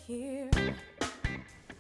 here.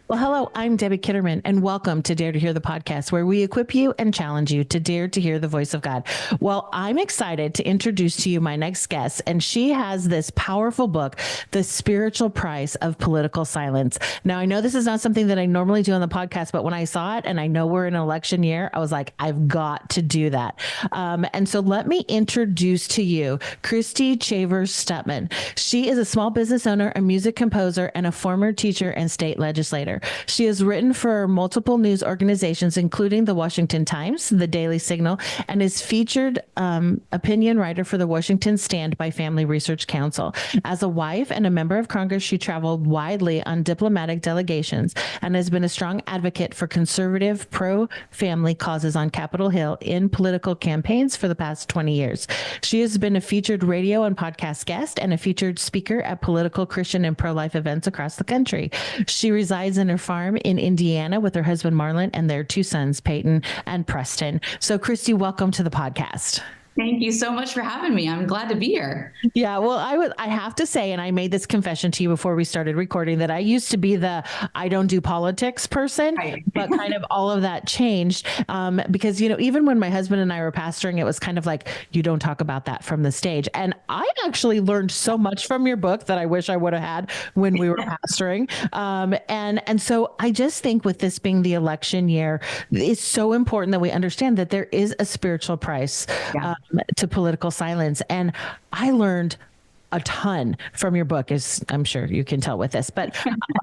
Well, hello, I'm Debbie Kitterman, and welcome to Dare to Hear the podcast, where we equip you and challenge you to dare to hear the voice of God. Well, I'm excited to introduce to you my next guest, and she has this powerful book, The Spiritual Price of Political Silence. Now, I know this is not something that I normally do on the podcast, but when I saw it, and I know we're in an election year, I was like, I've got to do that. And so let me introduce to you Christy Chavers Stutzman. She is a small business owner, a music composer, and a former teacher and state legislator. She has written for multiple news organizations, including the Washington Times, the Daily Signal, and is featured opinion writer for the Washington Stand by Family Research Council. As a wife and a member of Congress, she traveled widely on diplomatic delegations and has been a strong advocate for conservative, pro-family causes on Capitol Hill in political campaigns for the past 20 years. She has been a featured radio and podcast guest and a featured speaker at political, Christian, and pro-life events across the country. She resides in her farm in Indiana with her husband Marlon and their two sons, Peyton and Preston. So, Christy, welcome to the podcast. Thank you so much for having me. I'm glad to be here. Yeah, well, I have to say, and I made this confession to you before we started recording, that I used to be the I don't do politics person, right. But kind of all of that changed because, you know, even when my husband and I were pastoring, it was kind of like, you don't talk about that from the stage. And I actually learned so much from your book that I wish I would have had when we were pastoring. And so I just think with this being the election year, it's so important that we understand that there is a spiritual price. Yeah. To political silence. And I learned a ton from your book, as I'm sure you can tell with this. But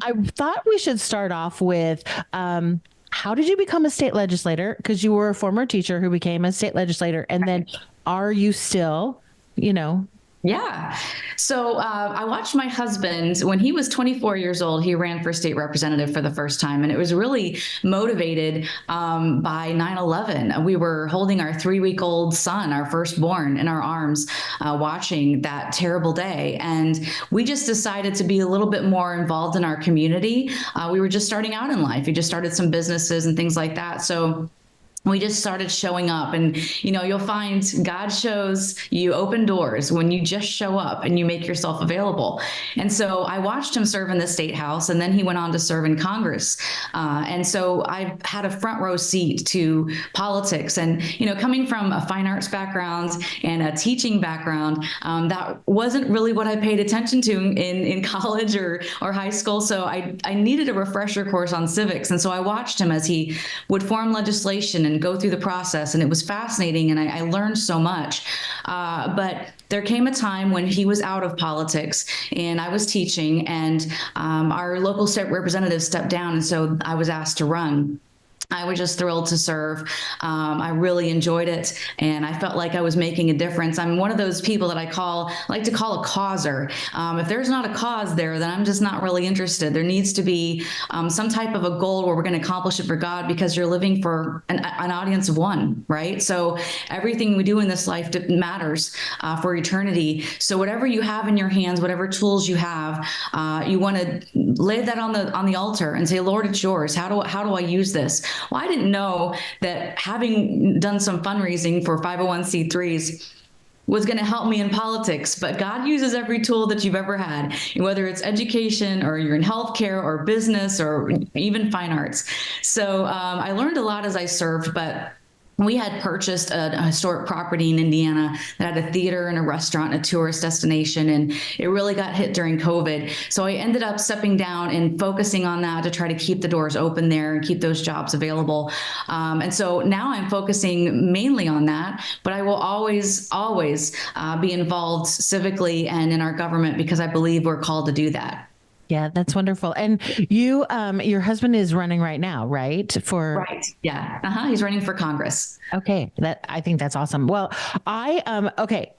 I thought we should start off with how did you become a state legislator? Because you were a former teacher who became a state legislator. And then are you still, you know? Yeah. So I watched my husband when he was 24 years old. He ran for state representative for the first time. And it was really motivated by 9/11. We were holding our 3-week-old son, our firstborn, in our arms, watching that terrible day. And we just decided to be a little bit more involved in our community. We were just starting out in life. We just started some businesses and things like that. So we just started showing up, and, you know, you'll find God shows you open doors when you just show up and you make yourself available. And so I watched him serve in the state house, and then he went on to serve in Congress. And so I had a front row seat to politics, and, you know, coming from a fine arts background and a teaching background, that wasn't really what I paid attention to in college or high school. So I needed a refresher course on civics. And so I watched him as he would form legislation and go through the process. And it was fascinating. And I learned so much. But there came a time when he was out of politics and I was teaching, and our local state representative stepped down. And so I was asked to run. I was just thrilled to serve. I really enjoyed it, and I felt like I was making a difference. I'm one of those people that like to call a causer. If there's not a cause there, then I'm just not really interested. There needs to be some type of a goal where we're going to accomplish it for God, because you're living for an audience of one, right? So everything we do in this life matters for eternity. So whatever you have in your hands, whatever tools you have, you want to lay that on the altar and say, Lord, it's yours. How do I use this? Well, I didn't know that having done some fundraising for 501c3s was going to help me in politics, but God uses every tool that you've ever had, whether it's education or you're in healthcare or business or even fine arts. So I learned a lot as I served, but we had purchased a historic property in Indiana that had a theater and a restaurant and a tourist destination, and it really got hit during COVID. So I ended up stepping down and focusing on that to try to keep the doors open there and keep those jobs available. And so now I'm focusing mainly on that, but I will always be involved civically and in our government, because I believe we're called to do that. Yeah, that's wonderful. And you, your husband is running right now, right? Right. Yeah. He's running for Congress. Okay. I think that's awesome. Well, okay.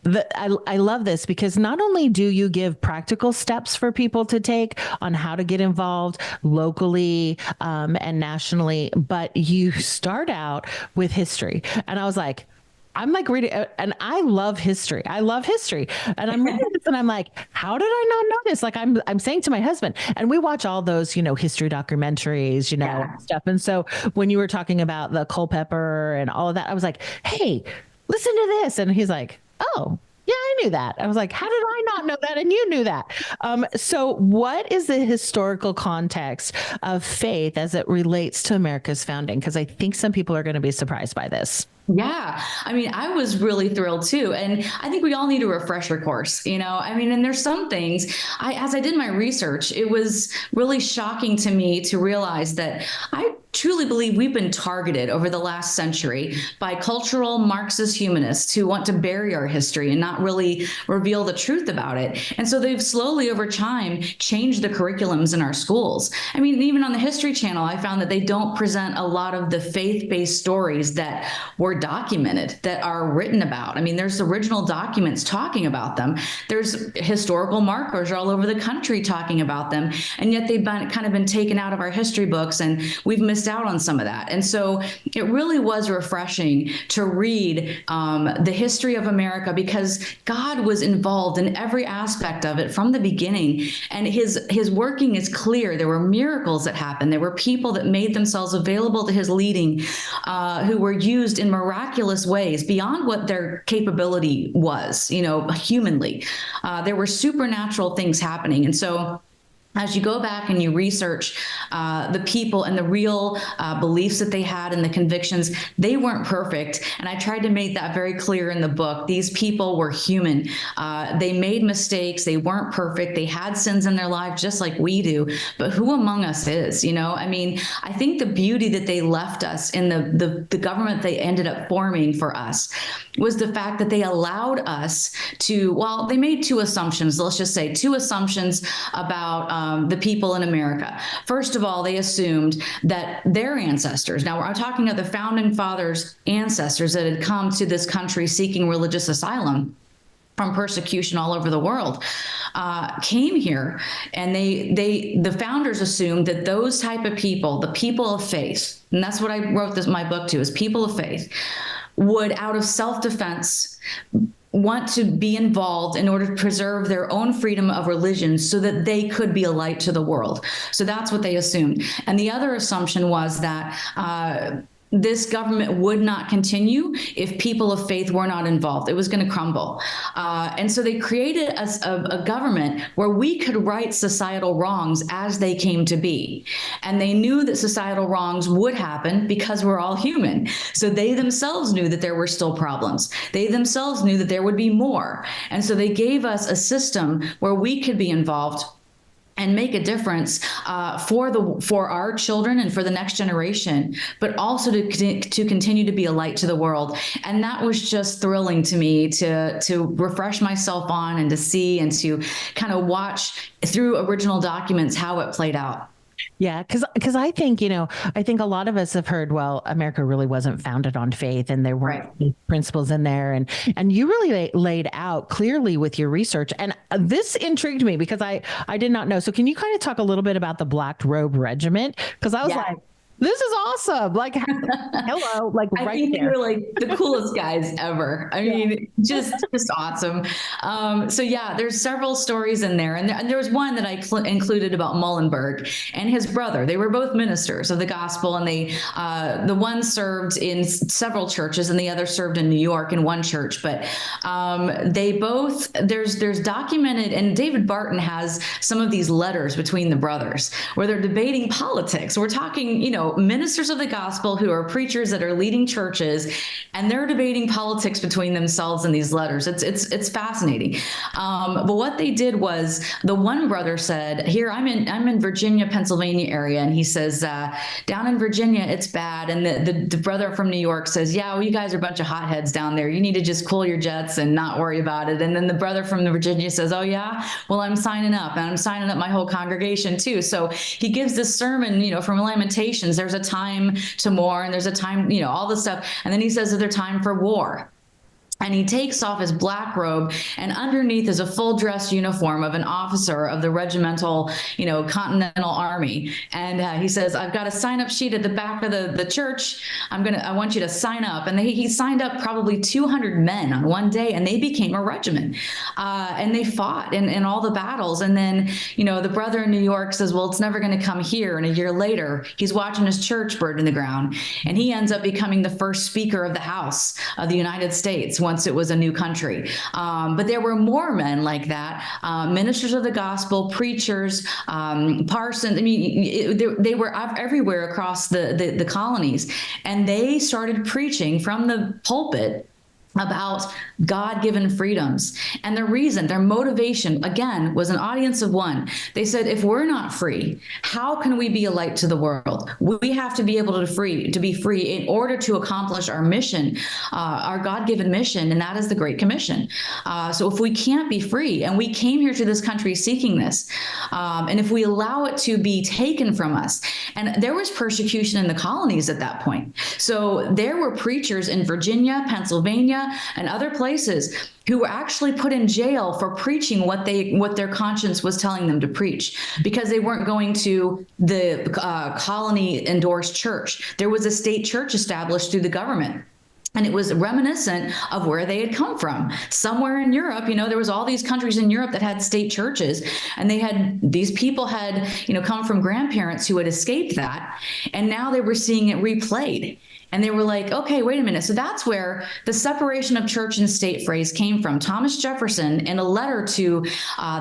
I love this, because not only do you give practical steps for people to take on how to get involved locally and nationally, but you start out with history. And I was like, I'm like reading, and I love history. And I'm reading this and I'm like, how did I not know this? Like I'm saying to my husband, and we watch all those, history documentaries, stuff. And so when you were talking about the Culpeper and all of that, I was like, hey, listen to this. And he's like, oh, yeah, I knew that. I was like, how did I not know that, and you knew that. So what is the historical context of faith as it relates to America's founding? Because I think some people are going to be surprised by this. Yeah. I mean, I was really thrilled too. And I think we all need a refresher course, I mean, and there's some things as I did my research, it was really shocking to me to realize that I truly believe we've been targeted over the last century by cultural Marxist humanists who want to bury our history and not really reveal the truth about it. And so they've slowly over time changed the curriculums in our schools. I mean, even on the History Channel, I found that they don't present a lot of the faith-based stories that were documented, that are written about. I mean, there's original documents talking about them. There's historical markers all over the country talking about them. And yet they've kind of been taken out of our history books, and we've missed out on some of that. And so it really was refreshing to read the history of America, because God was involved in every aspect of it from the beginning. And his working is clear. There were miracles that happened. There were people that made themselves available to his leading, who were used in miraculous ways beyond what their capability was, humanly. There were supernatural things happening. And so as you go back and you research the people and the real beliefs that they had and the convictions, they weren't perfect. And I tried to make that very clear in the book. These people were human. They made mistakes. They weren't perfect. They had sins in their life just like we do. But who among us is, I mean, I think the beauty that they left us in the government they ended up forming for us was the fact that they allowed us to, well, they made two assumptions. Let's just say two assumptions about the people in America. First of all, they assumed that their ancestors, now we're talking of the founding fathers' ancestors that had come to this country seeking religious asylum from persecution all over the world, came here, and the founders assumed that those type of people, the people of faith, and that's what I wrote my book to, is people of faith, would, out of self-defense, want to be involved in order to preserve their own freedom of religion so that they could be a light to the world. So that's what they assumed. And the other assumption was that this government would not continue if people of faith were not involved. It was going to crumble. And so they created a government where we could right societal wrongs as they came to be. And they knew that societal wrongs would happen because we're all human. So they themselves knew that there were still problems. They themselves knew that there would be more. And so they gave us a system where we could be involved and make a difference for our children and for the next generation, but also to continue to be a light to the world. And that was just thrilling to me to refresh myself on and to see and to kind of watch through original documents how it played out. Yeah, because I think, I think a lot of us have heard, well, America really wasn't founded on faith, and there weren't principles in there. And you really laid out clearly with your research. And this intrigued me because I did not know. So can you kind of talk a little bit about the Black Robe Regiment? Because I was like, this is awesome. Like, hello, like I right think there. they were like the coolest guys ever. I mean, just awesome. So yeah, there's several stories in there. And there was one that I included about Muhlenberg and his brother. They were both ministers of the gospel, and the one served in several churches and the other served in New York in one church. But they both, there's documented, and David Barton has some of these letters between the brothers where they're debating politics. We're talking, ministers of the gospel who are preachers that are leading churches, and they're debating politics between themselves in these letters. It's fascinating. But what they did was, the one brother said, "Here, I'm in Virginia, Pennsylvania area," and he says, "Down in Virginia, it's bad." And the brother from New York says, "Yeah, well, you guys are a bunch of hotheads down there. You need to just cool your jets and not worry about it." And then the brother from Virginia says, "Oh yeah, well, I'm signing up, and I'm signing up my whole congregation too." So he gives this sermon, from Lamentations. There's a time to mourn, and there's a time, all this stuff. And then he says that there's time for war. And he takes off his black robe, and underneath is a full dress uniform of an officer of the regimental, Continental Army. And he says, "I've got a sign up sheet at the back of the church. I want you to sign up." And he signed up probably 200 men on one day, and they became a regiment. And they fought in all the battles. And then, the brother in New York says, "Well, it's never going to come here." And a year later, he's watching his church burn to the ground. And he ends up becoming the first Speaker of the House of the United States, once it was a new country. But there were more men like that, ministers of the gospel, preachers, parsons. I mean, they were everywhere across the colonies, and they started preaching from the pulpit about God-given freedoms. And the reason, their motivation, again, was an audience of one. They said, if we're not free, how can we be a light to the world? We have to be able to be free in order to accomplish our mission, our God-given mission, and that is the Great Commission. So if we can't be free, and we came here to this country seeking this, and if we allow it to be taken from us, and there was persecution in the colonies at that point. So there were preachers in Virginia, Pennsylvania, and other places who were actually put in jail for preaching what their conscience was telling them to preach, because they weren't going to the colony endorsed church. There was a state church established through the government. And it was reminiscent of where they had come from. Somewhere in Europe, there was all these countries in Europe that had state churches, and these people had, come from grandparents who had escaped that, and now they were seeing it replayed. And they were like, okay, wait a minute. So that's where the separation of church and state phrase came from. Thomas Jefferson, in a letter to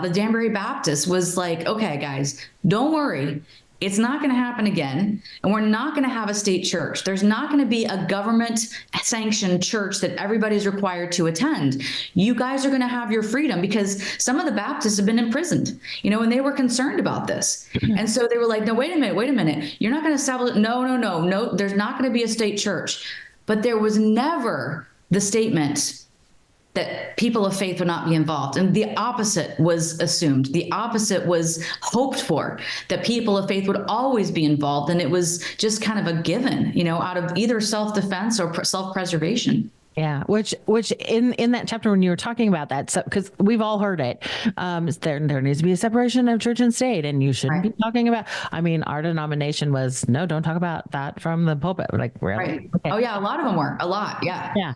the Danbury Baptists, was like, okay, guys, don't worry. It's not going to happen again. And we're not going to have a state church. There's not going to be a government-sanctioned church that everybody's required to attend. You guys are going to have your freedom, because some of the Baptists have been imprisoned, and they were concerned about this. And so they were like, no, wait a minute. You're not going to establish, no, there's not going to be a state church. But there was never the statement that people of faith would not be involved. And the opposite was assumed. The opposite was hoped for, that people of faith would always be involved. And it was just kind of a given, out of either self-defense or self-preservation. Yeah, which in that chapter when you were talking about that, because we've all heard it, there needs to be a separation of church and state, and you shouldn't be talking about. I mean, our denomination was no, don't talk about that from the pulpit. Like, really? Right. Okay. Oh yeah, a lot of them were. A lot, yeah. Yeah,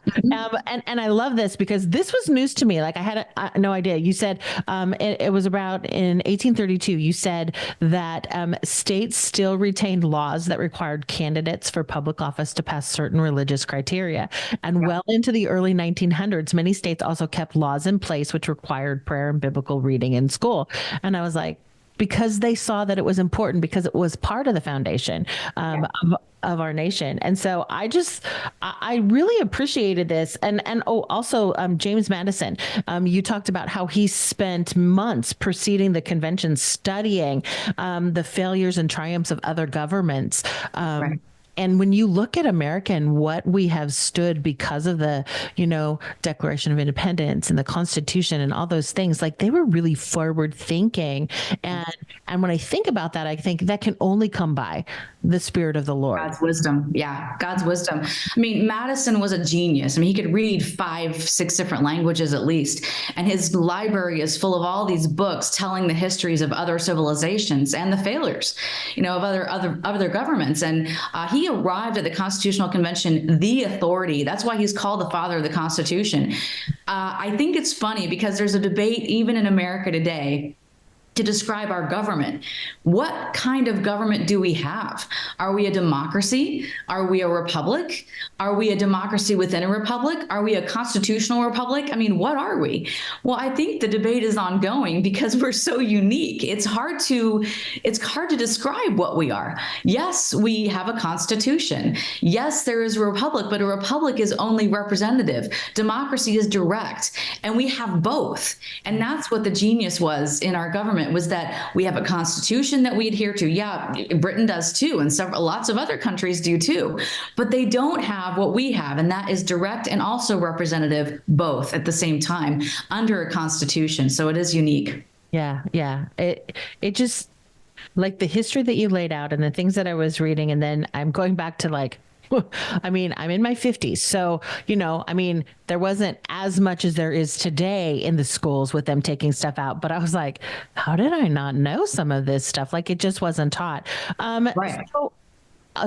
and I love this because this was news to me. Like, I had no idea. You said it was about in 1832. You said that states still retained laws that required candidates for public office to pass certain religious criteria, and well into the early 1900s, many states also kept laws in place which required prayer and biblical reading in school. And I was like, because they saw that it was important, because it was part of the foundation of our nation. And so I really appreciated this. And also James Madison, you talked about how he spent months preceding the convention studying the failures and triumphs of other governments. Right. And when you look at America and what we have stood because of the, Declaration of Independence and the Constitution and all those things, like, they were really forward thinking. And when I think about that, I think that can only come by the Spirit of the Lord. God's wisdom. Yeah. God's wisdom. I mean, Madison was a genius. I mean, he could read 5-6 different languages at least. And his library is full of all these books telling the histories of other civilizations and the failures, of other governments. And he arrived at the Constitutional Convention, the authority. That's why he's called the father of the Constitution. I think it's funny because there's a debate even in America today to describe our government. What kind of government do we have? Are we a democracy? Are we a republic? Are we a democracy within a republic? Are we a constitutional republic? I mean, what are we? Well, I think the debate is ongoing because we're so unique. It's hard to describe what we are. Yes, we have a constitution. Yes, there is a republic, but a republic is only representative. Democracy is direct, and we have both. And that's what the genius was in our government, was that we have a constitution that we adhere to. Yeah, Britain does too, and lots of other countries do too, but they don't have what we have, and that is direct and also representative, both at the same time under a constitution. So it is unique. Yeah. It just, like, the history that you laid out and the things that I was reading, and then I'm going back to, like, I mean, I'm in my 50s. So, there wasn't as much as there is today in the schools with them taking stuff out. But I was like, how did I not know some of this stuff? Like, it just wasn't taught. Right.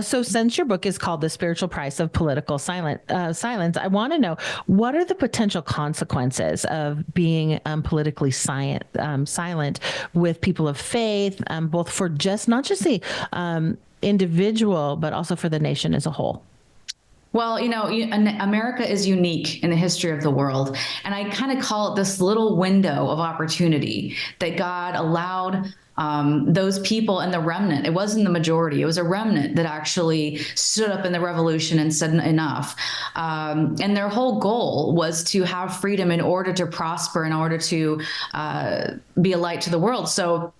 So since your book is called The Spiritual Price of Political Silence, I want to know, what are the potential consequences of being politically silent with people of faith, both for not just the individual, but also for the nation as a whole? Well, America is unique in the history of the world. And I kind of call it this little window of opportunity that God allowed those people and the remnant. It wasn't the majority. It was a remnant that actually stood up in the revolution and said enough. And their whole goal was to have freedom in order to prosper, in order to be a light to the world. So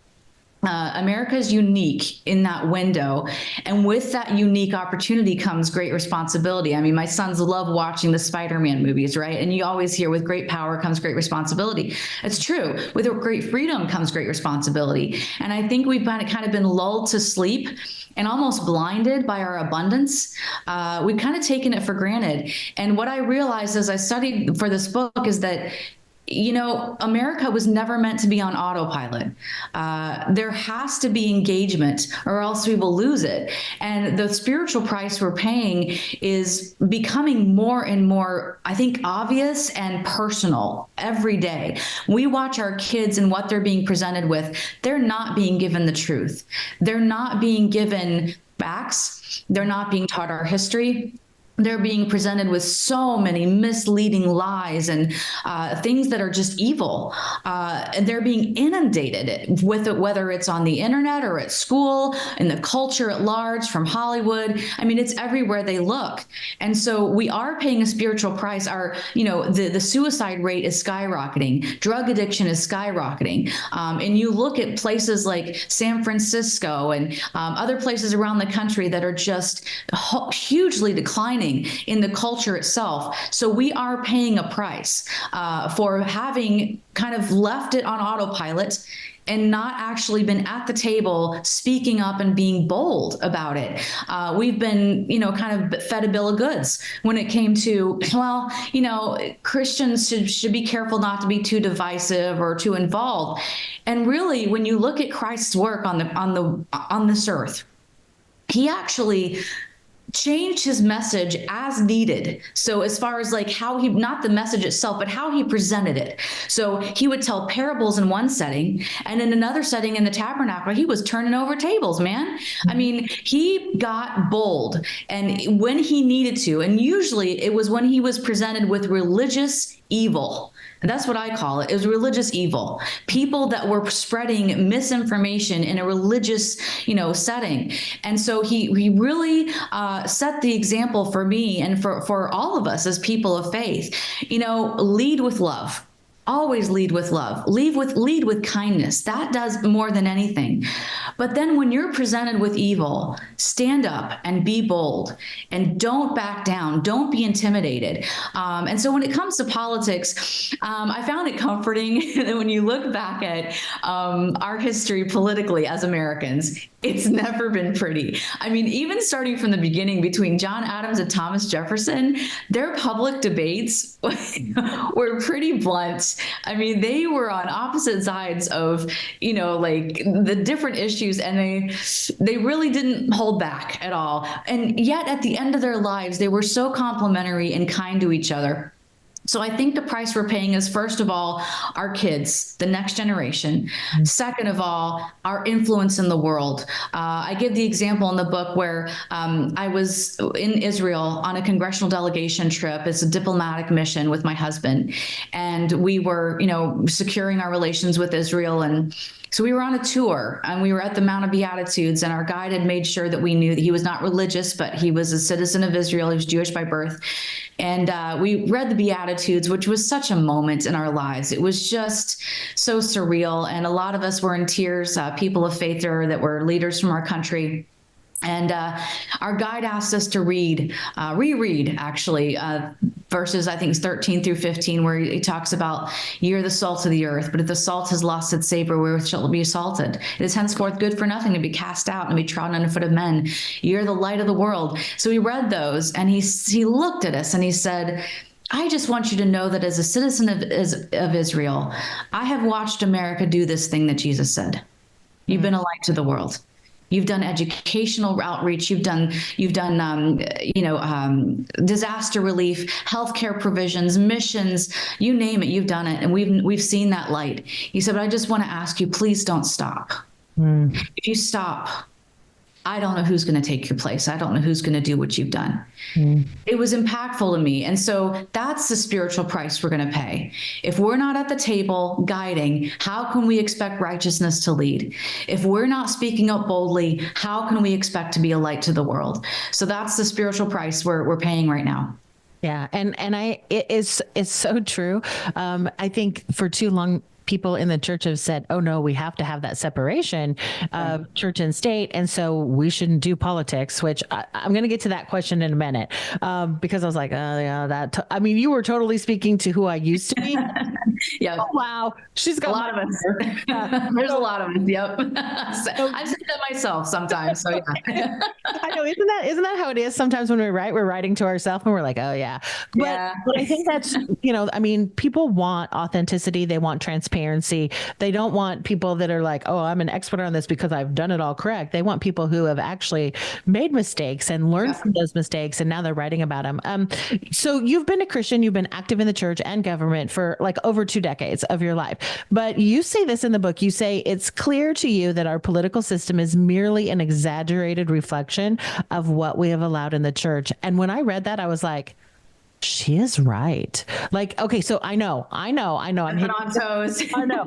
America is unique in that window. And with that unique opportunity comes great responsibility. I mean, my sons love watching the Spider-Man movies, right? And you always hear with great power comes great responsibility. It's true. With great freedom comes great responsibility. And I think we've kind of been lulled to sleep and almost blinded by our abundance. We've kind of taken it for granted. And what I realized as I studied for this book is that America was never meant to be on autopilot. There has to be engagement or else we will lose it. And the spiritual price we're paying is becoming more and more, I think, obvious and personal every day. We watch our kids and what they're being presented with. They're not being given the truth. They're not being given facts. They're not being taught our history. They're being presented with so many misleading lies and things that are just evil. And they're being inundated with it, whether it's on the internet or at school, in the culture at large, from Hollywood. I mean, it's everywhere they look. And so we are paying a spiritual price. The suicide rate is skyrocketing. Drug addiction is skyrocketing. And you look at places like San Francisco and other places around the country that are just hugely declining in the culture itself. So we are paying a price for having kind of left it on autopilot and not actually been at the table speaking up and being bold about it. We've been, kind of fed a bill of goods when it came to, Christians should be careful not to be too divisive or too involved. And really, when you look at Christ's work on this earth, he actually changed his message as needed. So as far as like how he, not the message itself, but how he presented it. So he would tell parables in one setting, and in another setting in the tabernacle, he was turning over tables, man. I mean, he got bold and when he needed to, and usually it was when he was presented with religious evil. And that's what I call it. It was religious evil. People that were spreading misinformation in a religious, setting. And so he really set the example for me and for all of us as people of faith. Lead with love. Always lead with love. Lead with kindness. That does more than anything. But then when you're presented with evil, stand up and be bold and don't back down. Don't be intimidated. And so when it comes to politics, I found it comforting that when you look back at our history politically as Americans, it's never been pretty. I mean, even starting from the beginning between John Adams and Thomas Jefferson, their public debates were pretty blunt. I mean, they were on opposite sides of, like the different issues, and they really didn't hold back at all. And yet at the end of their lives, they were so complimentary and kind to each other. So I think the price we're paying is, first of all, our kids, the next generation. Second of all, our influence in the world. I give the example in the book where I was in Israel on a congressional delegation trip. It's a diplomatic mission with my husband. And we were, securing our relations with Israel. And so we were on a tour and we were at the Mount of Beatitudes, and our guide had made sure that we knew that he was not religious, but he was a citizen of Israel. He was Jewish by birth. And we read the Beatitudes, which was such a moment in our lives. It was just so surreal. And a lot of us were in tears, people of faith that were leaders from our country. And our guide asked us to reread, actually, verses, I think it's 13 through 15, where he talks about, you're the salt of the earth, but if the salt has lost its savor, wherewith shall it be salted? It is henceforth good for nothing to be cast out and be trodden under foot of men. You're the light of the world. So we read those, and he looked at us and he said, I just want you to know that as a citizen of Israel, I have watched America do this thing that Jesus said. You've been a light to the world. You've done educational outreach. You've done disaster relief, healthcare provisions, missions, you name it. You've done it, and we've seen that light. He said, but I just want to ask you, please don't stop. If you stop, I don't know who's going to take your place. I don't know who's going to do what you've done. It was impactful to me. And so that's the spiritual price we're going to pay. If we're not at the table guiding, how can we expect righteousness to lead? If we're not speaking up boldly, how can we expect to be a light to the world? So that's the spiritual price we're paying right now. Yeah. It's so true. I think for too long, people in the church have said, oh no, we have to have that separation of church and state. And so we shouldn't do politics, which I'm going to get to that question in a minute. Because I was like, oh yeah, I mean, you were totally speaking to who I used to be. Yeah. Oh, wow. She's got a lot of us. There's a lot of us. Yep. I've said that myself sometimes. So yeah. I know. Isn't that how it is? Sometimes when we write, we're writing to ourselves and we're like, oh yeah. But I think that's, I mean, people want authenticity. They want transparency. They don't want people that are like, oh, I'm an expert on this because I've done it all correct. They want people who have actually made mistakes and learned from those mistakes, and now they're writing about them. So you've been a Christian, you've been active in the church and government for like over 2 decades of your life. But you say this in the book, you say it's clear to you that our political system is merely an exaggerated reflection of what we have allowed in the church. And when I read that, I was like, she is right. Like, okay, so I know. I'm on toes. I know.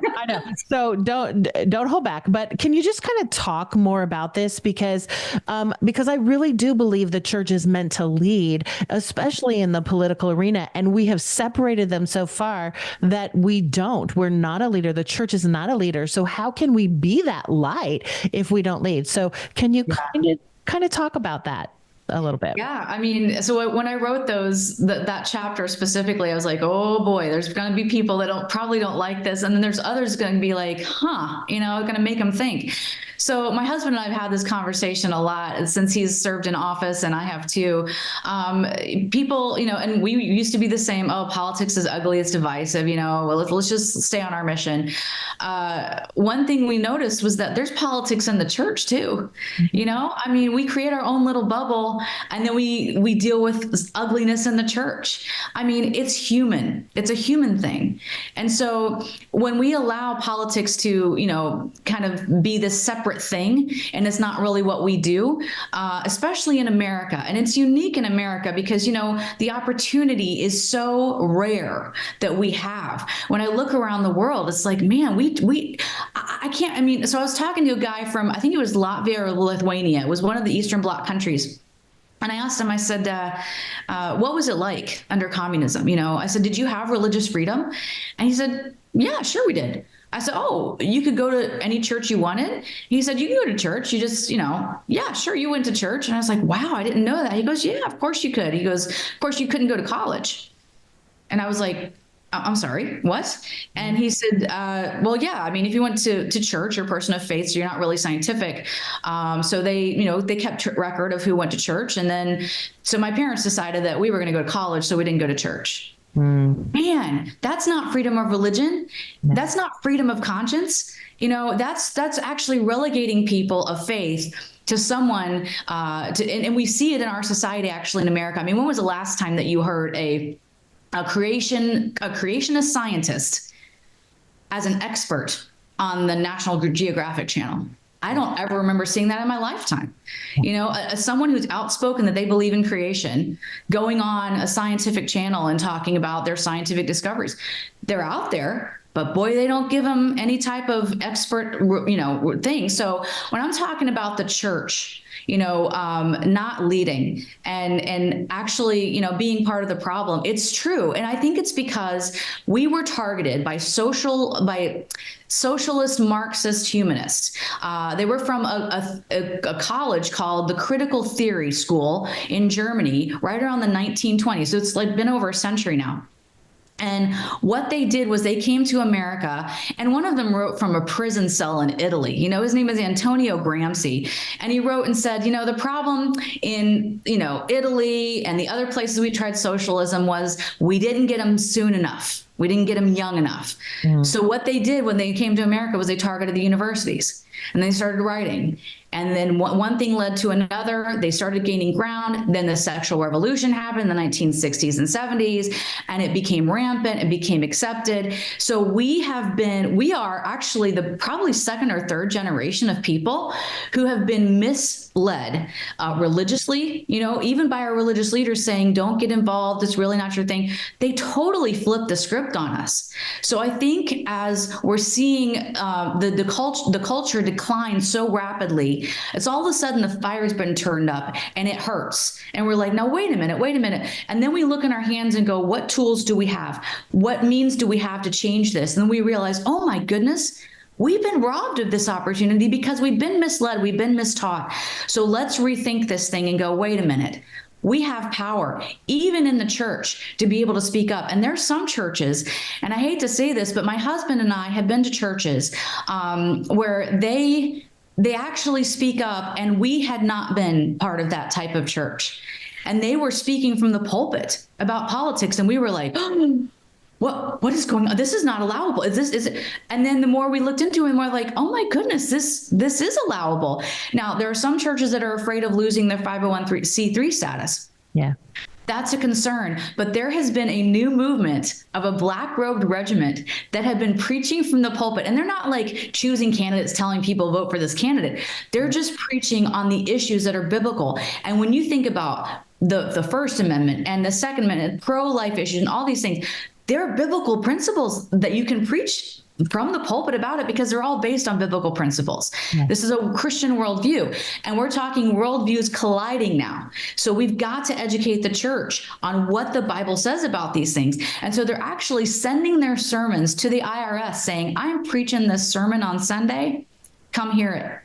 So don't hold back. But can you just kind of talk more about this? Because I really do believe the church is meant to lead, especially in the political arena. And we have separated them so far that we don't. We're not a leader. The church is not a leader. So how can we be that light if we don't lead? So can you kind of talk about that a little bit? Yeah. I mean, so when I wrote that chapter specifically, I was like, oh boy, there's going to be people that probably don't like this. And then there's others going to be like, going to make them think. So my husband and I have had this conversation a lot since he's served in office, and I have too. People, and we used to be the same. Oh, politics is ugly. It's divisive. Well, let's just stay on our mission. One thing we noticed was that there's politics in the church too. I mean, we create our own little bubble, and then we deal with ugliness in the church. I mean, it's human. It's a human thing. And so when we allow politics to, kind of be this separate thing, and it's not really what we do, especially in America. And it's unique in America because, the opportunity is so rare that we have. When I look around the world, it's like, man, I can't, I mean, so I was talking to a guy from, I think it was Latvia or Lithuania. It was one of the Eastern Bloc countries. And I asked him, I said, what was it like under communism? I said, did you have religious freedom? And he said, yeah, sure we did. I said, oh, you could go to any church you wanted? He said, you can go to church. You just, yeah, sure, you went to church. And I was like, wow, I didn't know that. He goes, yeah, of course you could. He goes, of course you couldn't go to college. And I was like, I'm sorry, what? And he said, well, yeah, I mean, if you went to church, you're a person of faith, so you're not really scientific. So they kept record of who went to church. And then, so my parents decided that we were going to go to college, so we didn't go to church. Man, that's not freedom of religion. That's not freedom of conscience. That's actually relegating people of faith to someone, and we see it in our society, actually, in America. I mean, when was the last time that you heard a creationist scientist as an expert on the National Geographic Channel? I don't ever remember seeing that in my lifetime. Someone who's outspoken that they believe in creation, going on a scientific channel and talking about their scientific discoveries. They're out there, but boy, they don't give them any type of expert, thing. So when I'm talking about the church, not leading and actually, being part of the problem, it's true. And I think it's because we were targeted by socialist Marxist humanists. They were from a college called the Critical Theory School in Germany, right around the 1920s. So it's like been over a century now. And what they did was they came to America, and one of them wrote from a prison cell in Italy. His name is Antonio Gramsci. And he wrote and said, the problem in, Italy and the other places we tried socialism was we didn't get them soon enough. We didn't get them young enough. So what they did when they came to America was they targeted the universities and they started writing. And then one thing led to another. They started gaining ground. Then the sexual revolution happened in the 1960s and 70s, and it became rampant. It became accepted. So we are actually the probably second or third generation of people who have been misled religiously, even by our religious leaders saying, don't get involved. It's really not your thing. They totally flipped the script on us. So I think as we're seeing the culture decline so rapidly, it's all of a sudden the fire's been turned up and it hurts. And we're like, no, wait a minute. And then we look in our hands and go, what tools do we have? What means do we have to change this? And then we realize, oh my goodness, we've been robbed of this opportunity because we've been misled. We've been mistaught. So let's rethink this thing and go, wait a minute. We have power, even in the church, to be able to speak up. And there's some churches, and I hate to say this, but my husband and I have been to churches where they actually speak up, and we had not been part of that type of church. And they were speaking from the pulpit about politics, and we were like, oh, what is going on? This is not allowable. Is it? And then the more we looked into it, we're like, oh my goodness, this is allowable. Now, there are some churches that are afraid of losing their 501c3 status. Yeah. That's a concern. But there has been a new movement of a black-robed regiment that have been preaching from the pulpit. And they're not like choosing candidates, telling people vote for this candidate. They're just preaching on the issues that are biblical. And when you think about the First Amendment and the Second Amendment, pro-life issues and all these things, there are biblical principles that you can preach from the pulpit about it because they're all based on biblical principles. Yeah. This is a Christian worldview, and we're talking worldviews colliding now. So we've got to educate the church on what the Bible says about these things. And so they're actually sending their sermons to the IRS saying, I'm preaching this sermon on Sunday. Come hear it.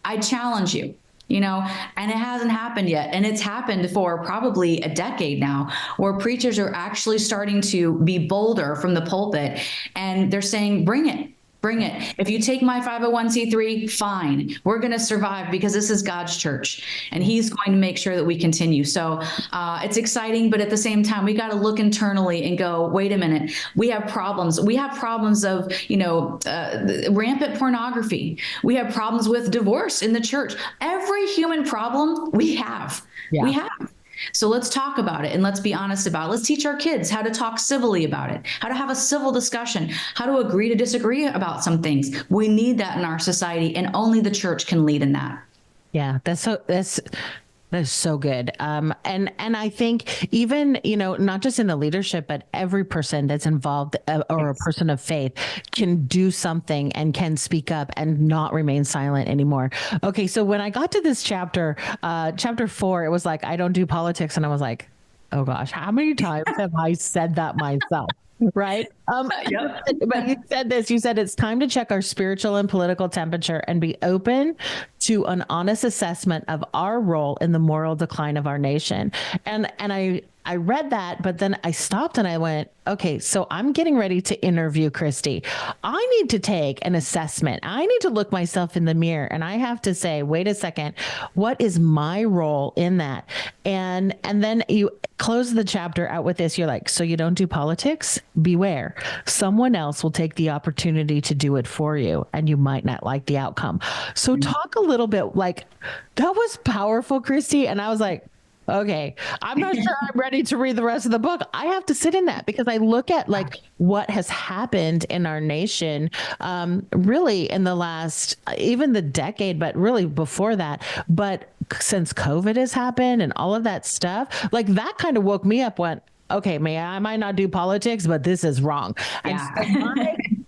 I challenge you. And it hasn't happened yet. And it's happened for probably a decade now, where preachers are actually starting to be bolder from the pulpit. And they're saying, bring it. Bring it. If you take my 501c3, fine. We're going to survive because this is God's church, and he's going to make sure that we continue. So it's exciting, but at the same time, we got to look internally and go, wait a minute. We have problems. We have problems of, rampant pornography. We have problems with divorce in the church. Every human problem we have. Yeah. We have. So let's talk about it, and let's be honest about it. Let's teach our kids how to talk civilly about it, how to have a civil discussion, how to agree to disagree about some things. We need that in our society, and only the church can lead in that. Yeah, that's so good. And I think even, not just in the leadership, but every person that's involved or a person of faith can do something and can speak up and not remain silent anymore. Okay. So when I got to this chapter 4, it was like, I don't do politics. And I was like, oh gosh, how many times have I said that myself? Right. Yep. But you said it's time to check our spiritual and political temperature and be open to an honest assessment of our role in the moral decline of our nation. And I read that, but then I stopped and I went, okay, so I'm getting ready to interview Christy. I need to take an assessment. I need to look myself in the mirror, and I have to say, wait a second, what is my role in that? And then you close the chapter out with this. You're like, so you don't do politics? Beware. Someone else will take the opportunity to do it for you, and you might not like the outcome. So talk a little bit, like, that was powerful, Christy. And I was like, okay, I'm not sure I'm ready to read the rest of the book. I have to sit in that because I look at like what has happened in our nation, really in the last, even the decade, but really before that. But since COVID has happened and all of that stuff, like that kind of woke me up, went, okay, I might not do politics, but this is wrong. Yeah. And so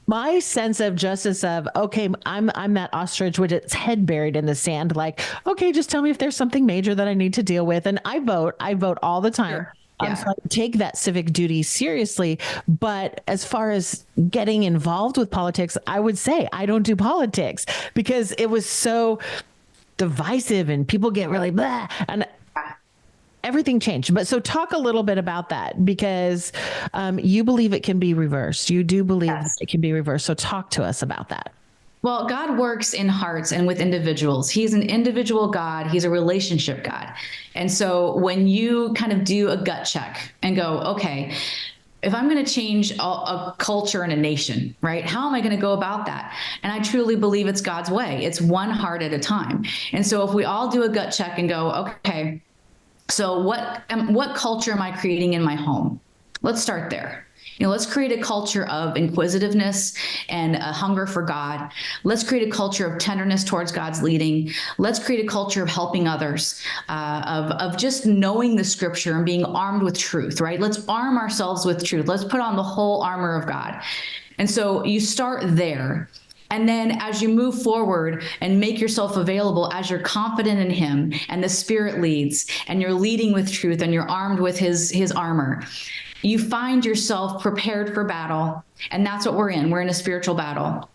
my sense of justice of, okay, I'm that ostrich with its head buried in the sand. Like, okay, just tell me if there's something major that I need to deal with. And I vote all the time. Sure. Yeah. So I take that civic duty seriously. But as far as getting involved with politics, I would say I don't do politics because it was so divisive and people get really blah. And everything changed. But so talk a little bit about that because you believe it can be reversed. You do believe it can be reversed. So talk to us about that. Well, God works in hearts and with individuals. He's an individual God. He's a relationship God. And so when you kind of do a gut check and go, okay, if I'm going to change a culture and a nation, right? How am I going to go about that? And I truly believe it's God's way. It's one heart at a time. And so if we all do a gut check and go, okay, so what culture am I creating in my home? Let's start there. Let's create a culture of inquisitiveness and a hunger for God. Let's create a culture of tenderness towards God's leading. Let's create a culture of helping others, of just knowing the scripture and being armed with truth, right? Let's arm ourselves with truth. Let's put on the whole armor of God. And so you start there. And then as you move forward and make yourself available, as you're confident in him and the Spirit leads and you're leading with truth and you're armed with his armor, you find yourself prepared for battle. And that's what we're in. We're in a spiritual battle.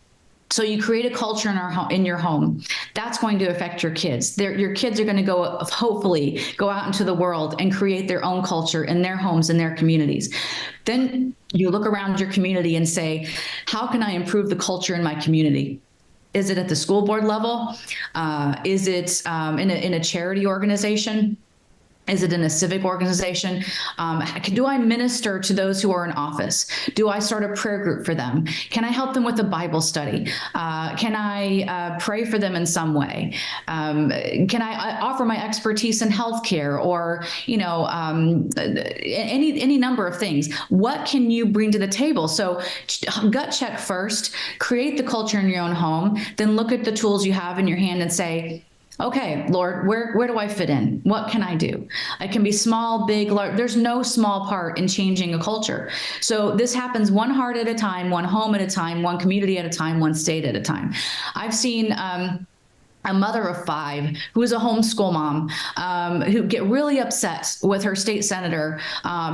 So you create a culture in your home. That's going to affect your kids. Your kids are going to hopefully go out into the world and create their own culture in their homes and their communities. Then you look around your community and say, how can I improve the culture in my community? Is it at the school board level? Is it in a charity organization? Is it in a civic organization? Do I minister to those who are in office? Do I start a prayer group for them? Can I help them with a Bible study? Can I pray for them in some way? Can I offer my expertise in healthcare or, any number of things? What can you bring to the table? So gut check first, create the culture in your own home, then look at the tools you have in your hand and say, okay, Lord, where do I fit in? What can I do? I can be small, big, large. There's no small part in changing a culture. So this happens one heart at a time, one home at a time, one community at a time, one state at a time. I've seen a mother of 5 who is a homeschool mom who get really upset with her state senator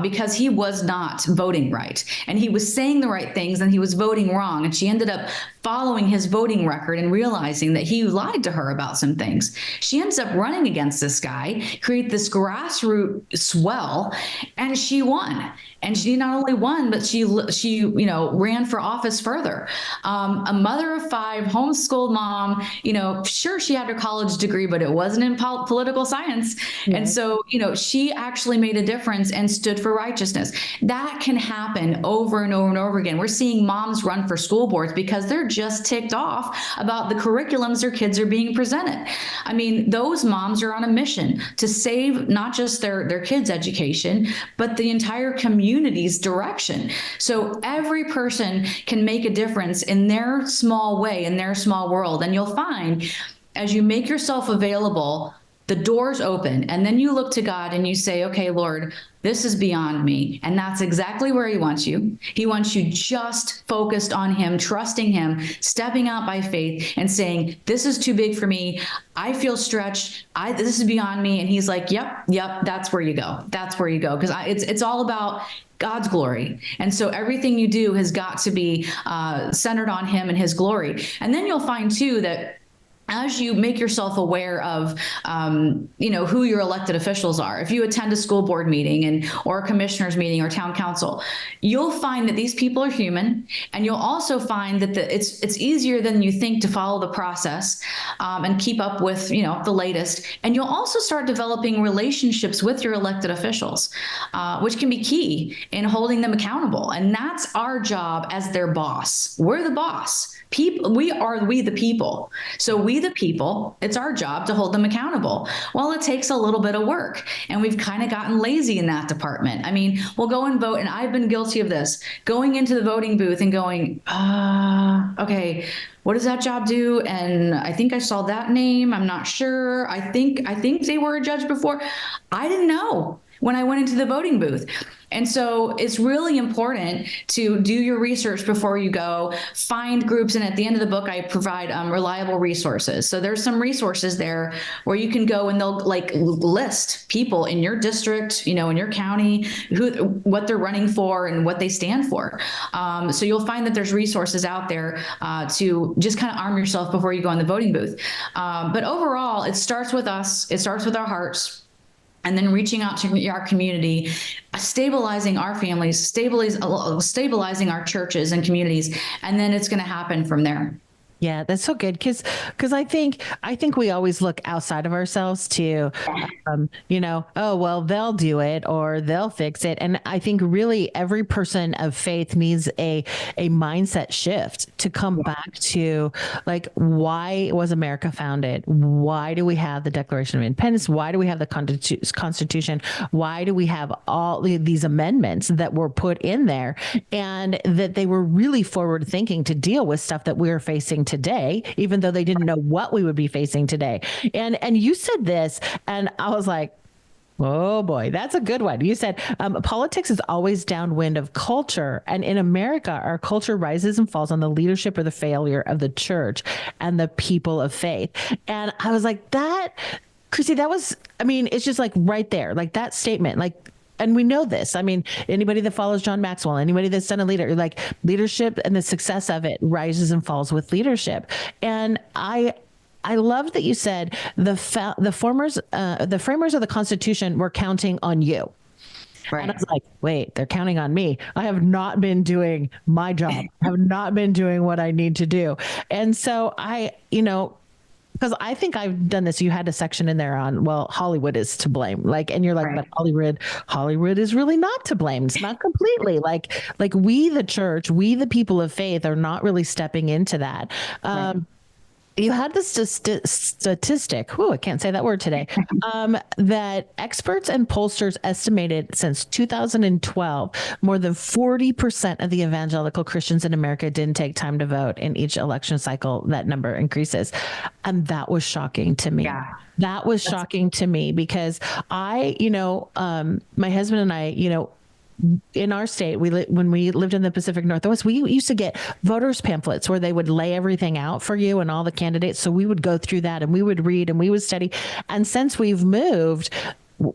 because he was not voting right. And he was saying the right things and he was voting wrong. And she ended up following his voting record and realizing that he lied to her about some things. She ends up running against this guy, create this grassroots swell, and she won. And she not only won, but she ran for office further. A mother of 5, homeschooled mom, sure, she had her college degree, but it wasn't in political science. Right. And so, she actually made a difference and stood for righteousness. That can happen over and over and over again. We're seeing moms run for school boards because they're just ticked off about the curriculums their kids are being presented. I mean, those moms are on a mission to save not just their kids' education, but the entire community's direction. So every person can make a difference in their small way, in their small world. And you'll find as you make yourself available, the doors open, and then you look to God and you say, okay, Lord, this is beyond me. And that's exactly where he wants you. He wants you just focused on him, trusting him, stepping out by faith and saying, this is too big for me. I feel stretched. This is beyond me. And he's like, yep, that's where you go. That's where you go. Because it's all about God's glory. And so everything you do has got to be centered on him and his glory. And then you'll find too that as you make yourself aware of, who your elected officials are, if you attend a school board meeting or a commissioner's meeting or town council, you'll find that these people are human, and you'll also find that it's easier than you think to follow the process and keep up with the latest. And you'll also start developing relationships with your elected officials, which can be key in holding them accountable. And that's our job as their boss. We're the boss. We the people. So we the people, it's our job to hold them accountable. Well, it takes a little bit of work, and we've kind of gotten lazy in that department. I mean, we'll go and vote, and I've been guilty of this, going into the voting booth and going, okay, what does that job do? And I think I saw that name. I'm not sure. I think they were a judge before. I didn't know when I went into the voting booth. And so it's really important to do your research before you go, find groups. And at the end of the book, I provide reliable resources. So there's some resources there where you can go and they'll list people in your district, in your county, what they're running for and what they stand for. So you'll find that there's resources out there to just kind of arm yourself before you go in the voting booth. But overall, it starts with us. It starts with our hearts. And then reaching out to our community, stabilizing our families, stabilizing our churches and communities, and then it's going to happen from there. Yeah, that's so good because I think we always look outside of ourselves to, oh well, they'll do it or they'll fix it, and I think really every person of faith needs a mindset shift to come back to, like, why was America founded? Why do we have the Declaration of Independence? Why do we have the Constitution? Why do we have all these amendments that were put in there, and that they were really forward thinking to deal with stuff that we're facing today, even though they didn't know what we would be facing today. And you said this, and I was like, oh boy, that's a good one. You said politics is always downwind of culture. And in America, our culture rises and falls on the leadership or the failure of the church and the people of faith. And I was like, that, Christy, that was, I mean, it's just like right there, like that statement, like, and we know this. I mean, anybody that follows John Maxwell, anybody that's done a leader, like leadership and the success of it rises and falls with leadership. And I loved that you said the framers of the Constitution were counting on you. Right. And I was like, wait, they're counting on me. I have not been doing my job. I have not been doing what I need to do. And so because I think I've done this. You had a section in there on, well, Hollywood is to blame. Like, and you're like, right. But Hollywood is really not to blame. It's not completely like we, the church, we, the people of faith, are not really stepping into that. Right. You had this statistic, I can't say that word today, that experts and pollsters estimated since 2012, more than 40% of the evangelical Christians in America didn't take time to vote. In each election cycle, that number increases. And that was shocking to me. Yeah. That was shocking to me because my husband and I, in our state, when we lived in the Pacific Northwest, we used to get voters pamphlets where they would lay everything out for you and all the candidates. So we would go through that and we would read and we would study. And since we've moved,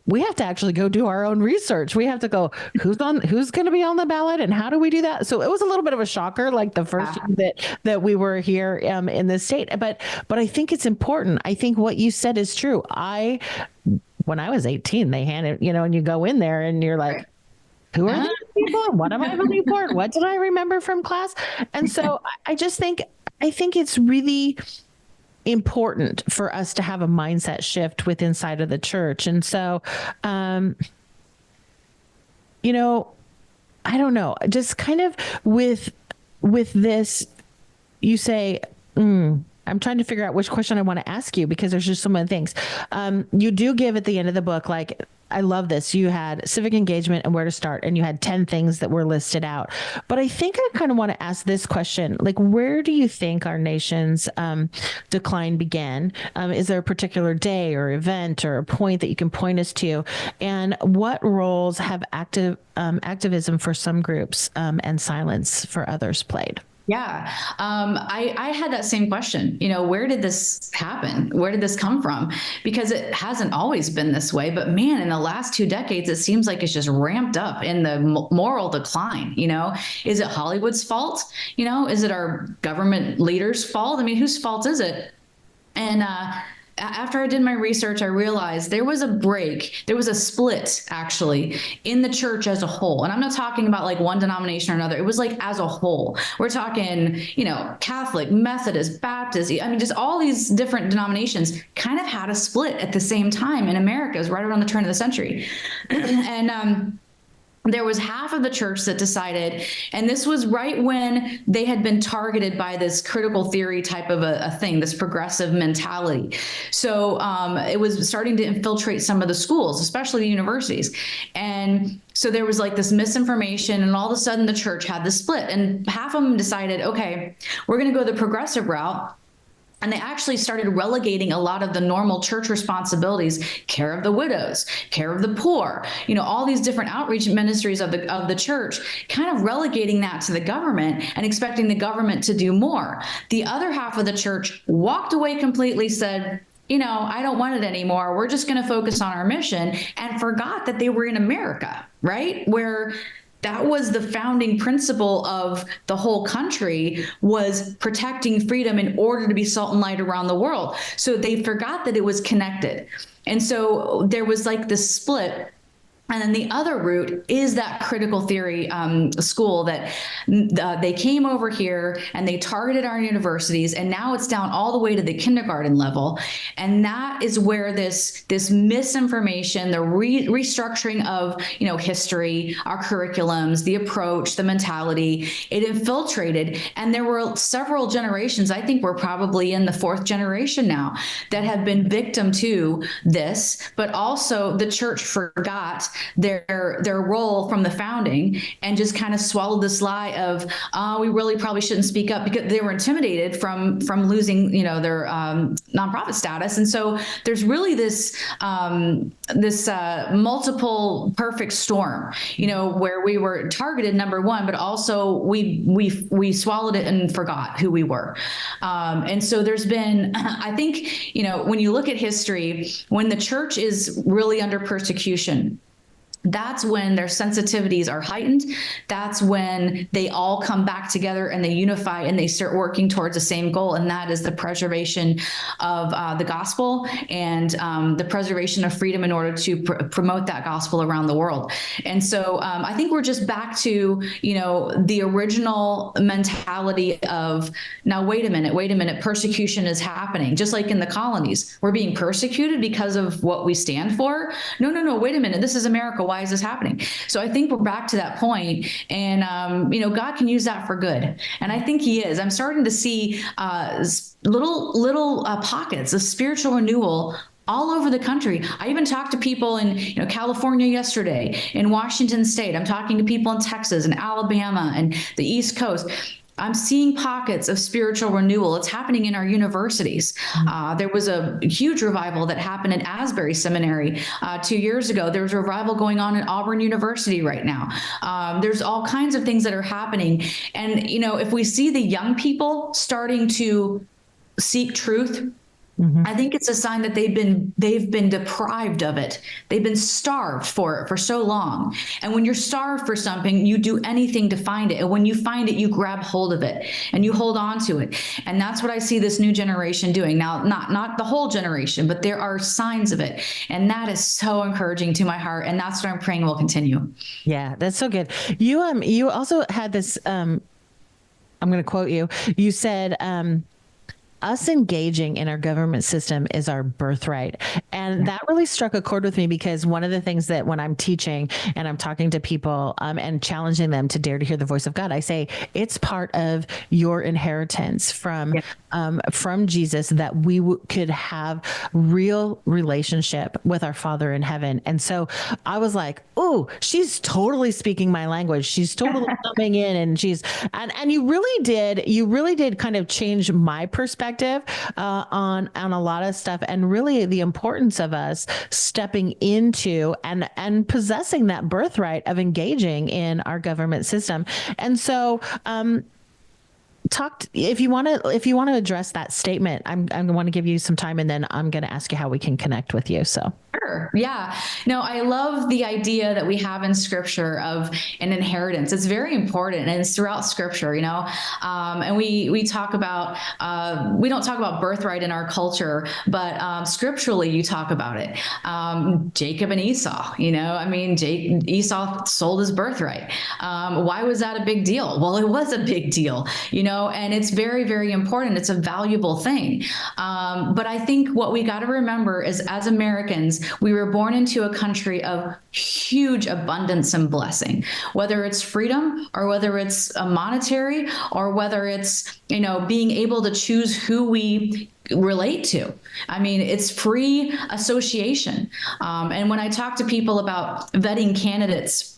we have to actually go do our own research. We have to go, who's going to be on the ballot and how do we do that? So it was a little bit of a shocker, like the first year that we were here in this state. But I think it's important. I think what you said is true. When I was 18, they handed, and you go in there and you're like, who are these people? And what am I voting for? And what did I remember from class? And so I think it's really important for us to have a mindset shift inside of the church. And so, I don't know, just kind of with this, you say, I'm trying to figure out which question I want to ask you because there's just so many things. You do give at the end of the book, like, I love this. You had civic engagement and where to start, and you had 10 things that were listed out. But I think I kind of want to ask this question, like, where do you think our nation's decline began? Is there a particular day or event or a point that you can point us to? And what roles have activism for some groups and silence for others played? Yeah. I had that same question. Where did this happen? Where did this come from? Because it hasn't always been this way. But man, in the last 2 decades, it seems like it's just ramped up in the moral decline. Is it Hollywood's fault? Is it our government leaders' fault? I mean, whose fault is it? And after I did my research, I realized there was a split actually in the church as a whole. And I'm not talking about like one denomination or another. It was like as a whole. We're talking, Catholic, Methodist, Baptist. I mean, just all these different denominations kind of had a split at the same time in America. It was right around the turn of the century. And there was half of the church that decided, and this was right when they had been targeted by this critical theory type of a thing, this progressive mentality. So it was starting to infiltrate some of the schools, especially the universities. And so there was like this misinformation, and all of a sudden the church had this split, and half of them decided, okay, we're going to go the progressive route. And they actually started relegating a lot of the normal church responsibilities, care of the widows, care of the poor, all these different outreach ministries of the church, kind of relegating that to the government and expecting the government to do more. The other half of the church walked away completely, said, I don't want it anymore. We're just going to focus on our mission, and forgot that they were in America, right? Where that was the founding principle of the whole country, was protecting freedom in order to be salt and light around the world. So they forgot that it was connected. And so there was like this split And then the other route is that critical theory school that they came over here and they targeted our universities, and now it's down all the way to the kindergarten level. And that is where this misinformation, the restructuring of history, our curriculums, the approach, the mentality, it infiltrated. And there were several generations. I think we're probably in the fourth generation now that have been victim to this, but also the church forgot their role from the founding and just kind of swallowed this lie of we really probably shouldn't speak up, because they were intimidated from losing their nonprofit status. And so there's really this multiple perfect storm, where we were targeted, number one, but also we swallowed it and forgot who we were. And so there's been, I think, when you look at history, when the church is really under persecution, that's when their sensitivities are heightened. That's when they all come back together and they unify and they start working towards the same goal. And that is the preservation of the gospel and the preservation of freedom in order to promote that gospel around the world. And so I think we're just back to, the original mentality of, now, wait a minute, persecution is happening. Just like in the colonies, we're being persecuted because of what we stand for. No, wait a minute, this is America. Why is this happening? So I think we're back to that point, and God can use that for good, and I think He is. I'm starting to see little pockets of spiritual renewal all over the country. I even talked to people in California yesterday, in Washington State. I'm talking to people in Texas and Alabama and the East Coast. I'm seeing pockets of spiritual renewal. It's happening in our universities. There was a huge revival that happened at Asbury Seminary 2 years ago. There's a revival going on at Auburn University right now. There's all kinds of things that are happening. And, if we see the young people starting to seek truth, I think it's a sign that they've been deprived of it. They've been starved for it for so long. And when you're starved for something, you do anything to find it. And when you find it, you grab hold of it and you hold on to it. And that's what I see this new generation doing. Now, not the whole generation, but there are signs of it. And that is so encouraging to my heart. And that's what I'm praying will continue. Yeah, that's so good. You also had this, I'm going to quote you. You said, us engaging in our government system is our birthright. And that really struck a chord with me, because one of the things that when I'm teaching and I'm talking to people and challenging them to dare to hear the voice of God, I say it's part of your inheritance from Jesus, that we could have real relationship with our Father in heaven. And so I was like, oh, she's totally speaking my language. She's totally coming in, and and you really did kind of change my perspective on a lot of stuff, and really the importance of us stepping into and possessing that birthright of engaging in our government system. And so, if you want to address that statement, I'm going to want to give you some time, and then I'm going to ask you how we can connect with you. So. Sure. Yeah. No, I love the idea that we have in Scripture of an inheritance. It's very important, and it's throughout Scripture, and we talk about, we don't talk about birthright in our culture, but scripturally you talk about it. Jacob and Esau, Esau sold his birthright. Why was that a big deal? Well, it was a big deal, and it's very, very important. It's a valuable thing. But I think what we got to remember is, as Americans, we were born into a country of huge abundance and blessing, whether it's freedom or whether it's monetary or whether it's, being able to choose who we relate to. I mean, it's free association. And when I talk to people about vetting candidates,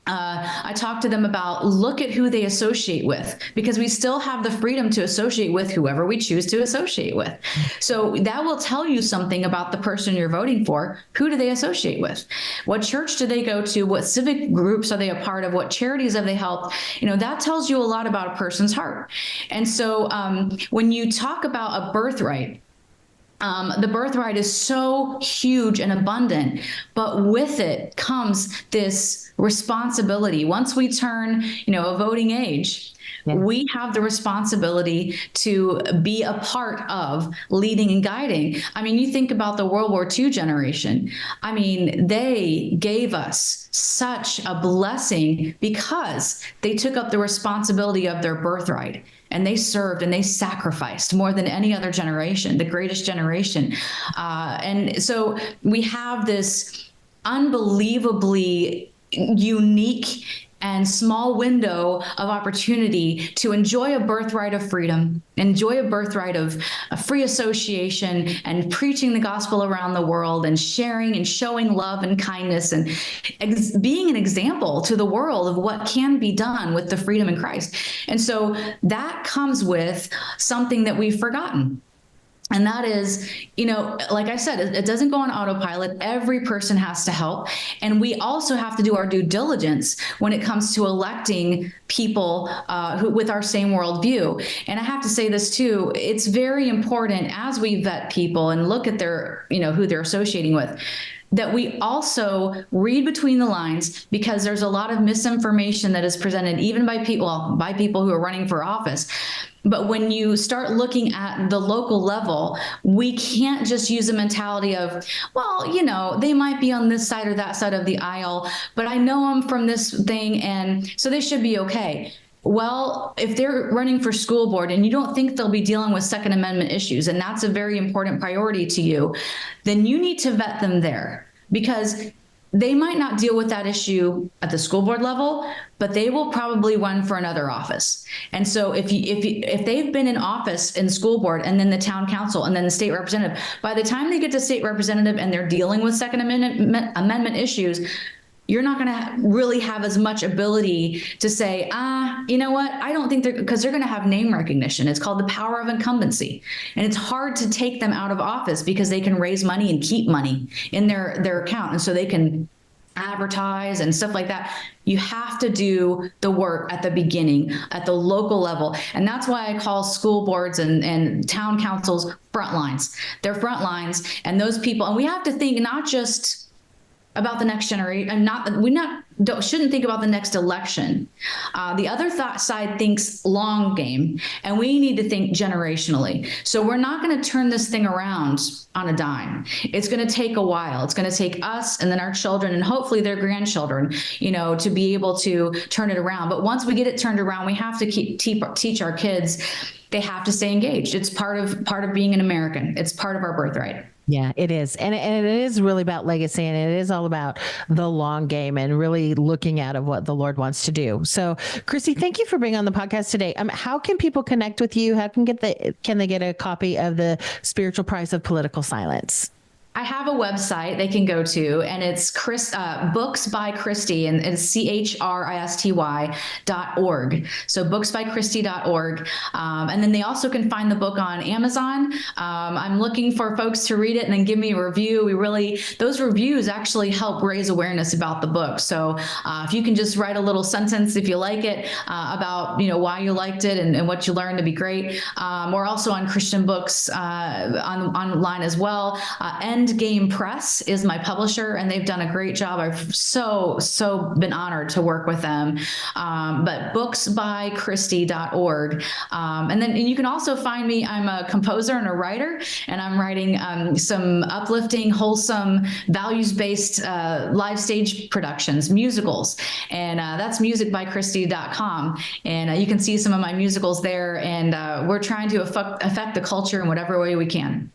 I talk to them about, look at who they associate with, because we still have the freedom to associate with whoever we choose to associate with. So that will tell you something about the person you're voting for. Who do they associate with? What church do they go to? What civic groups are they a part of? What charities have they helped? That tells you a lot about a person's heart. And so when you talk about a birthright, the birthright is so huge and abundant, but with it comes this responsibility. Once we turn, a voting age, Yeah. We have the responsibility to be a part of leading and guiding. I mean, you think about the World War II generation. I mean, they gave us such a blessing because they took up the responsibility of their birthright. And they served and they sacrificed more than any other generation, the greatest generation. And so we have this unbelievably unique and small window of opportunity to enjoy a birthright of freedom, enjoy a birthright of a free association and preaching the gospel around the world and sharing and showing love and kindness and being an example to the world of what can be done with the freedom in Christ. And so that comes with something that we've forgotten. And that is, like I said, it doesn't go on autopilot. Every person has to help. And we also have to do our due diligence when it comes to electing people with our same worldview. And I have to say this too, it's very important as we vet people and look at their, who they're associating with, that we also read between the lines, because there's a lot of misinformation that is presented even by people who are running for office. But when you start looking at the local level, we can't just use a mentality of, well, they might be on this side or that side of the aisle, but I know them from this thing, and so they should be okay. Well, if they're running for school board and you don't think they'll be dealing with Second Amendment issues, and that's a very important priority to you, then you need to vet them there, because they might not deal with that issue at the school board level, but they will probably run for another office. And so if they've been in office in school board and then the town council and then the state representative, by the time they get to state representative and they're dealing with Second Amendment issues, you're not going to really have as much ability to say, you know what? I don't think because they're going to have name recognition. It's called the power of incumbency. And it's hard to take them out of office because they can raise money and keep money in their account. And so they can advertise and stuff like that. You have to do the work at the beginning, at the local level. And that's why I call school boards and town councils front lines. They're front lines, and those people, and we have to think not just about the next generation, and shouldn't think about the next election. The other side thinks long game, and we need to think generationally. So we're not going to turn this thing around on a dime. It's going to take a while. It's going to take us and then our children and hopefully their grandchildren, to be able to turn it around. But once we get it turned around, we have to teach our kids. They have to stay engaged. It's part of being an American. It's part of our birthright. Yeah, it is. And it is really about legacy, and it is all about the long game and really looking out of what the Lord wants to do. So, Christy, thank you for being on the podcast today. How can people connect with you? How can they get a copy of The Spiritual Price of Political Silence? I have a website they can go to, and it's Books by Christy, and it's CHRISTY.org. So booksbychristy.org. And then they also can find the book on Amazon. I'm looking for folks to read it and then give me a review. Those reviews actually help raise awareness about the book. So if you can just write a little sentence, if you like it, about, why you liked it and what you learned, to be great. We're also on Christian Books online as well. Endgame Press is my publisher, and they've done a great job. I've so been honored to work with them. But booksbychristy.org. And then you can also find me. I'm a composer and a writer, and I'm writing some uplifting, wholesome, values-based live stage productions, musicals. And that's musicbychristy.com. And you can see some of my musicals there. And we're trying to affect the culture in whatever way we can.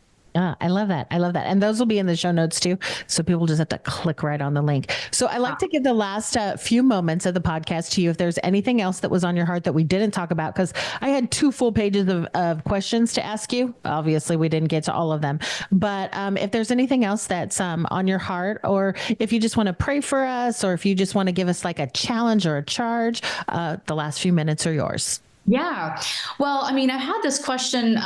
I love that. And those will be in the show notes too. So people just have to click right on the link. So I like to give the last few moments of the podcast to you. If there's anything else that was on your heart that we didn't talk about, because I had 2 full pages of questions to ask you. Obviously, we didn't get to all of them. But if there's anything else that's on your heart, or if you just want to pray for us, or if you just want to give us like a challenge or a charge, the last few minutes are yours. Yeah. Well, I've had this question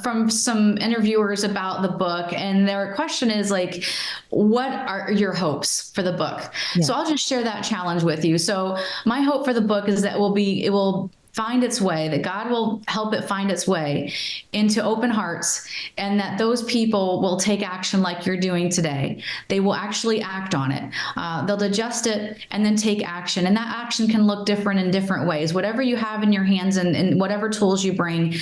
from some interviewers about the book, and their question is like, what are your hopes for the book? Yeah. So I'll just share that challenge with you. So my hope for the book is that it will find its way, that God will help it find its way into open hearts, and that those people will take action like you're doing today. They will actually act on it. They'll digest it and then take action. And that action can look different in different ways. Whatever you have in your hands and whatever tools you bring,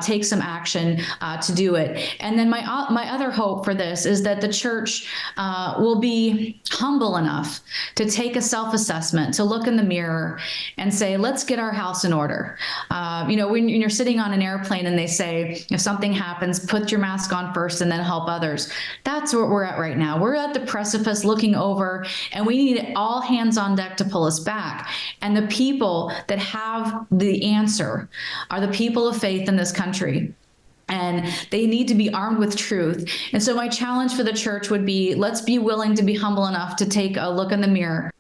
take some action to do it. And then my other hope for this is that the church will be humble enough to take a self-assessment, to look in the mirror and say, let's get our house in order. When you're sitting on an airplane and they say, if something happens, put your mask on first and then help others. That's where we're at right now. We're at the precipice looking over, and we need all hands on deck to pull us back. And the people that have the answer are the people of faith in this country. And they need to be armed with truth. And so my challenge for the church would be, let's be willing to be humble enough to take a look in the mirror,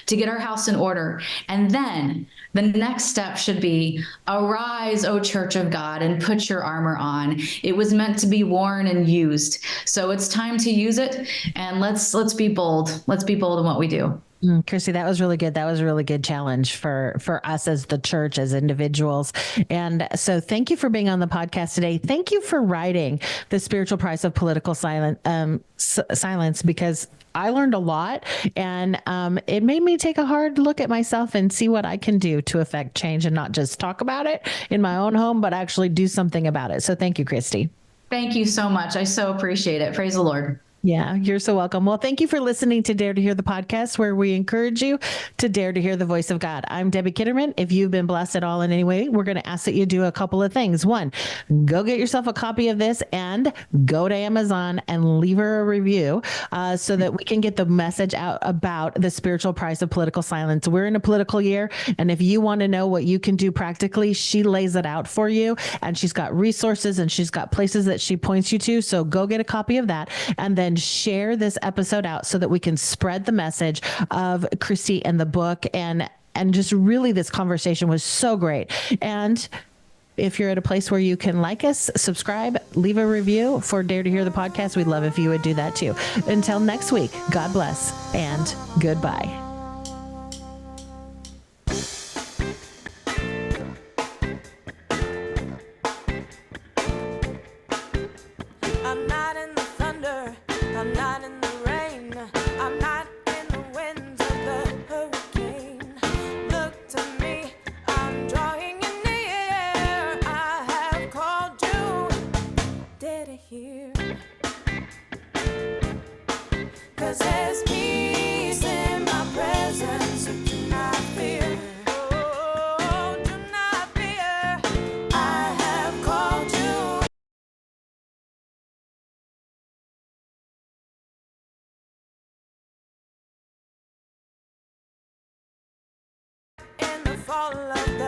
to get our house in order. And then the next step should be, arise, O Church of God, and put your armor on. It was meant to be worn and used. So it's time to use it. And let's be bold. Let's be bold in what we do. Christy, that was really good. That was a really good challenge for us as the church, as individuals. And so thank you for being on the podcast today. Thank you for writing The Spiritual Price of Political Silence, because I learned a lot, and it made me take a hard look at myself and see what I can do to affect change, and not just talk about it in my own home, but actually do something about it. So thank you, Christy. Thank you so much. I so appreciate it. Praise the Lord. Yeah, you're so welcome. Well, thank you for listening to Dare to Hear the podcast, where we encourage you to dare to hear the voice of God. I'm Debbie Kitterman. If you've been blessed at all in any way, we're going to ask that you do a couple of things. One, go get yourself a copy of this and go to Amazon and leave her a review so that we can get the message out about the spiritual price of political silence. We're in a political year, and if you want to know what you can do practically, she lays it out for you, and she's got resources and she's got places that she points you to. So go get a copy of that, and then share this episode out so that we can spread the message of Christy and the book. And just really, this conversation was so great. And if you're at a place where you can like us, subscribe, leave a review for Dare to Hear the podcast, we'd love if you would do that too. Until next week, God bless and goodbye. I'm not in the thunder, I'm not in the rain, I'm not in the winds of the hurricane. Look to me, I'm drawing you near, I have called you, dare to hear. 'Cause there's peace in my presence, so do not fear. Oh, do not fear, I have called you. In the fall of the